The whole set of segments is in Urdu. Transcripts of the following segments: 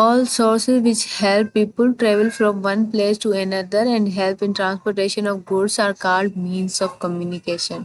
All sources which help people travel from one place to another and help in transportation of goods are called means of communication.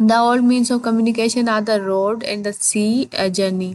The old means of communication are the road and the sea journey.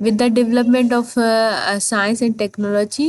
With the development of science and technology,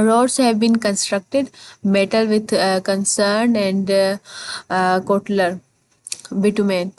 Roads have been constructed metal with concern and Kotler bitumen.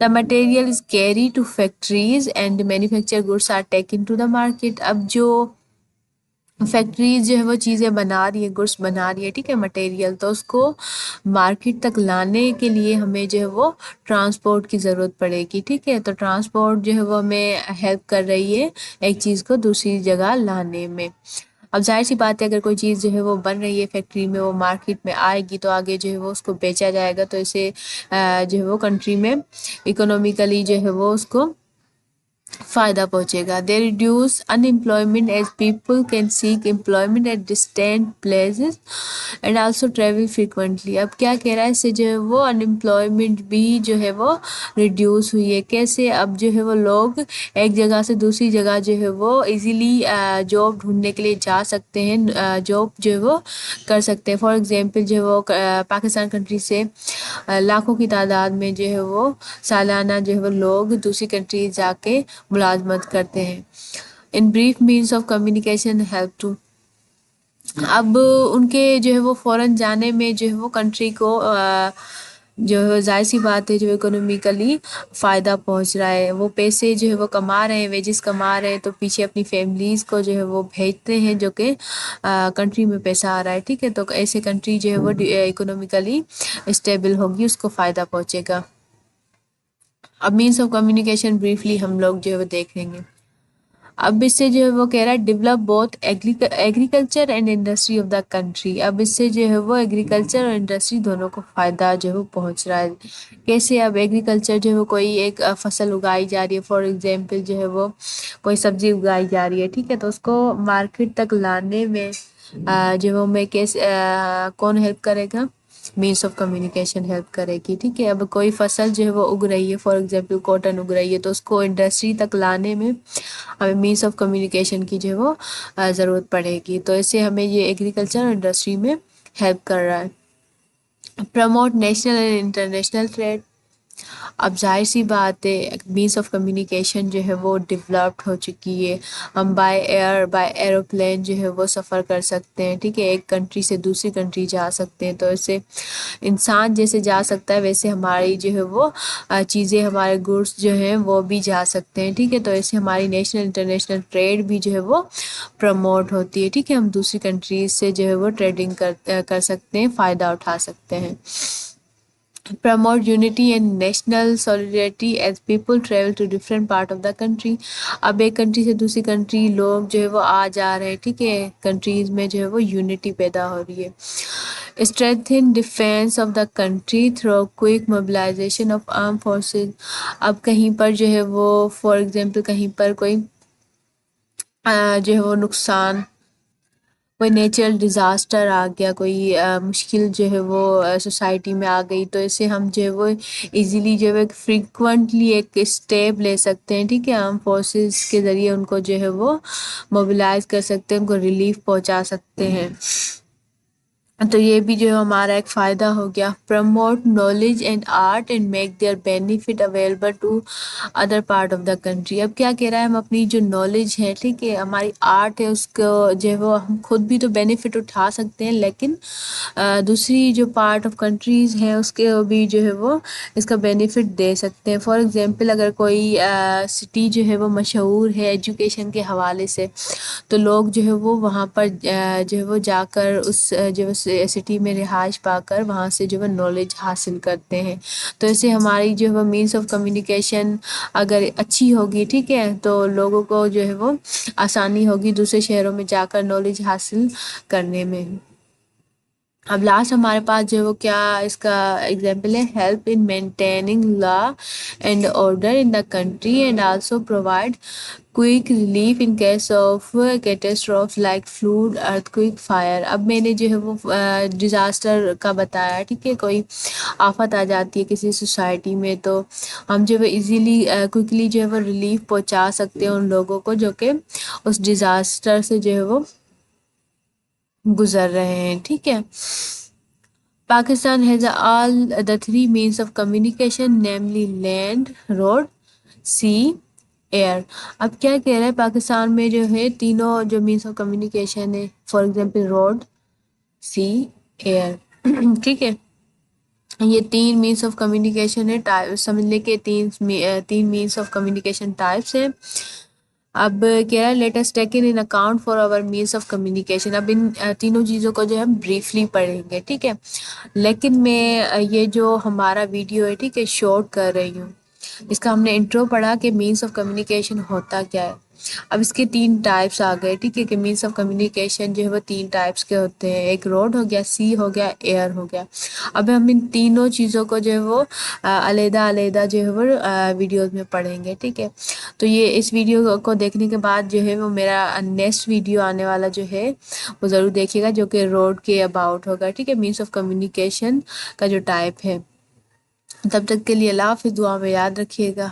The material is carried to factories and manufactured goods are taken to the market. اب جو فیکٹریز جو ہے وہ چیزیں بنا رہی ہے، گڈس بنا رہی ہے، ٹھیک ہے، مٹیریل، تو اس کو مارکیٹ تک لانے کے لیے ہمیں جو ہے وہ ٹرانسپورٹ کی ضرورت پڑے گی، ٹھیک ہے، تو ٹرانسپورٹ جو ہے وہ ہمیں ہیلپ کر رہی ہے ایک چیز کو دوسری جگہ لانے میں۔ اب ظاہر سی بات ہے اگر کوئی چیز جو ہے وہ بن رہی ہے فیکٹری میں، وہ مارکیٹ میں آئے گی تو آگے جو ہے وہ اس کو بیچا جائے گا، تو اسے جو ہے وہ کنٹری میں اکنومیکلی جو ہے وہ اس کو فائدہ پہنچے گا۔ They reduce unemployment as people can seek employment at distant places and also travel frequently. اب کیا کہہ رہا ہے، اس سے جو ہے وہ ان امپلائمنٹ بھی جو ہے وہ ریڈیوس ہوئی ہے۔ کیسے؟ اب جو ہے وہ لوگ ایک جگہ سے دوسری جگہ جو ہے وہ ایزیلی جاب ڈھونڈنے کے لیے جا سکتے ہیں، جاب جو ہے وہ کر سکتے ہیں۔ فار ایگزامپل جو ہے وہ پاکستان کنٹری سے لاکھوں کی تعداد میں جو ہے وہ سالانہ جو ہے وہ لوگ دوسری کنٹری جا کے ملازمت کرتے ہیں۔ In brief means of communication help to, اب ان کے جو ہے وہ فوراً جانے میں جو ہے وہ کنٹری کو جو ہے ظاہر سی بات ہے جو اکنومیکلی فائدہ پہنچ رہا ہے، وہ پیسے جو ہے وہ کما رہے ہیں، ویجز کما رہے ہیں، تو پیچھے اپنی فیملیز کو جو ہے وہ بھیجتے ہیں جو کہ کنٹری میں پیسہ آ رہا ہے، ٹھیک ہے، تو ایسے کنٹری جو ہے وہ اکنومیکلی اسٹیبل ہوگی، اس کو فائدہ پہنچے گا۔ اب مینس آف کمیونیکیشن بریفلی ہم لوگ جو ہے وہ دیکھ لیں گے۔ اب اس سے جو ہے وہ کہہ رہا ہے develop both agriculture and industry of the country, اب اس سے جو ہے وہ ایگریکلچر اور انڈسٹری دونوں کو فائدہ جو ہے وہ پہنچ رہا ہے۔ کیسے؟ اب ایگریکلچر جو ہے وہ کوئی ایک فصل اگائی جا رہی ہے، فار ایگزامپل جو ہے وہ کوئی سبزی اگائی جا رہی ہے، ٹھیک ہے، تو اس کو مارکیٹ تک لانے میں جو ہے وہ میں کیسے کون ہیلپ کرے گا؟ مینس آف کمیونیکیشن ہیلپ کرے گی، ٹھیک ہے۔ اب کوئی فصل جو ہے وہ اگ رہی ہے، فار ایگزامپل کاٹن اگ رہی ہے، تو اس کو انڈسٹری تک لانے میں ہمیں مینس آف کمیونیکیشن کی جو ہے وہ ضرورت پڑے گی، تو اس سے ہمیں یہ ایگریکلچر اور انڈسٹری میں ہیلپ کر رہا ہے۔ Promote national and international trade, اب ظاہر سی بات ہے مینس آف کمیونیکیشن جو ہے وہ ڈیولپڈ ہو چکی ہے، ہم بائی ایئر بائی ایروپلین جو ہے وہ سفر کر سکتے ہیں، ٹھیک ہے، ایک کنٹری سے دوسری کنٹری جا سکتے ہیں، تو ایسے انسان جیسے جا سکتا ہے ویسے ہماری جو ہے وہ چیزیں، ہمارے گڈس جو ہیں وہ بھی جا سکتے ہیں، ٹھیک ہے، تو ایسے ہماری نیشنل انٹرنیشنل ٹریڈ بھی جو ہے وہ پروموٹ ہوتی ہے، ٹھیک ہے، ہم دوسری کنٹریز سے جو ہے وہ ٹریڈنگ کر سکتے ہیں، فائدہ اٹھا سکتے ہیں۔ promote unity and national solidarity as people travel to different part of the country، اب ایک کنٹری سے دوسری کنٹری لوگ جو ہے وہ آ جا رہے ہیں، ٹھیک ہے، کنٹریز میں جو ہے وہ یونٹی پیدا ہو رہی ہے۔ strengthen defense of the country through quick mobilization of armed forces، اب کہیں پر جو ہے وہ فار ایگزامپل کہیں پر کوئی جو ہے وہ نقصان، کوئی نیچرل ڈیزاسٹر آ گیا، کوئی مشکل جو ہے وہ سوسائٹی میں آ گئی، تو اسے ہم جو ہے وہ ایزیلی جو ہے فریکوینٹلی ایک اسٹیپ لے سکتے ہیں، ٹھیک ہے، آرم فورسز کے ذریعے ان کو جو ہے وہ موبلائز کر سکتے ہیں، ان کو ریلیف پہنچا سکتے ہیں، تو یہ بھی جو ہے ہمارا ایک فائدہ ہو گیا۔ Promote knowledge and art and make their benefit available to other part of the country, اب کیا کہہ رہا ہے، ہم اپنی جو نالج ہے، ٹھیک ہے، ہماری آرٹ ہے، اس کو جو ہے وہ ہم خود بھی تو بینیفٹ اٹھا سکتے ہیں، لیکن دوسری جو پارٹ آف کنٹریز ہیں اس کے بھی جو ہے وہ اس کا بینیفٹ دے سکتے ہیں۔ فار ایگزامپل اگر کوئی سٹی جو ہے وہ مشہور ہے ایجوکیشن کے حوالے سے، تو لوگ جو ہے وہ وہاں پر جو ہے وہ جا کر اس جو سٹی میں رہائش پا کر وہاں سے جو ہے نالج حاصل کرتے ہیں، تو اسے ہماری جو ہے مینس آف کمیونیکیشن اگر اچھی ہوگی، ٹھیک ہے، تو لوگوں کو جو ہے وہ آسانی ہوگی دوسرے شہروں میں جا کر نالج حاصل کرنے میں۔ اب لاسٹ ہمارے پاس جو ہے وہ کیا اس کا ایگزامپل ہے، help in maintaining law and order in the country and also provide quick relief in case of catastrophe like flood, earthquake, fire, اب میں نے جو ہے وہ ڈیزاسٹر کا بتایا، ٹھیک ہے، کوئی آفت آ جاتی ہے کسی سوسائٹی میں، تو ہم جو ہے ایزیلی کوئکلی جو ہے وہ ریلیف پہنچا سکتے ہیں ان لوگوں کو جو کہ اس ڈیزاسٹر سے جو ہے وہ گزر رہے ہیں، ٹھیک ہے۔ Pakistan has all the three means of communication namely land, road, sea, air, اب کیا کہہ رہا ہے، پاکستان میں جو ہے تینوں جو مینس آف کمیونیکیشن ہے، for example road, sea, air, ٹھیک ہے، یہ تین مینس آف کمیونیکیشن ہے، سمجھ لے کہ تین مینس آف کمیونیکیشن ٹائپس ہیں۔ اب کہہ رہا ہے let us taken in account for our means of communication. اب ان تینوں چیزوں کو جو ہے ہم بریفلی پڑھیں گے، ٹھیک ہے، لیکن میں یہ جو ہمارا ویڈیو ہے ٹھیک ہے شارٹ کر رہی ہوں۔ اس کا ہم نے انٹرو پڑھا کہ مینس آف کمیونیکیشن ہوتا کیا ہے۔ اب اس کے تین ٹائپس آ گئے، ٹھیک ہے، کہ مینس آف کمیونیکیشن جو ہے وہ تین ٹائپس کے ہوتے ہیں، ایک روڈ ہو گیا، سی ہو گیا، ایئر ہو گیا۔ اب ہم ان تینوں چیزوں کو جو ہے وہ علیحدہ علیحدہ جو ہے وہ ویڈیوز میں پڑھیں گے، ٹھیک ہے۔ تو یہ اس ویڈیو کو دیکھنے کے بعد جو ہے وہ میرا نیکسٹ ویڈیو آنے والا جو ہے وہ ضرور دیکھیے گا، جو کہ روڈ کے اباؤٹ ہوگا، ٹھیک ہے، مینس آف کمیونیکیشن کا جو ٹائپ ہے۔ تب تک کے لیے اللہ حافظ، دعا میں یاد رکھیے گا۔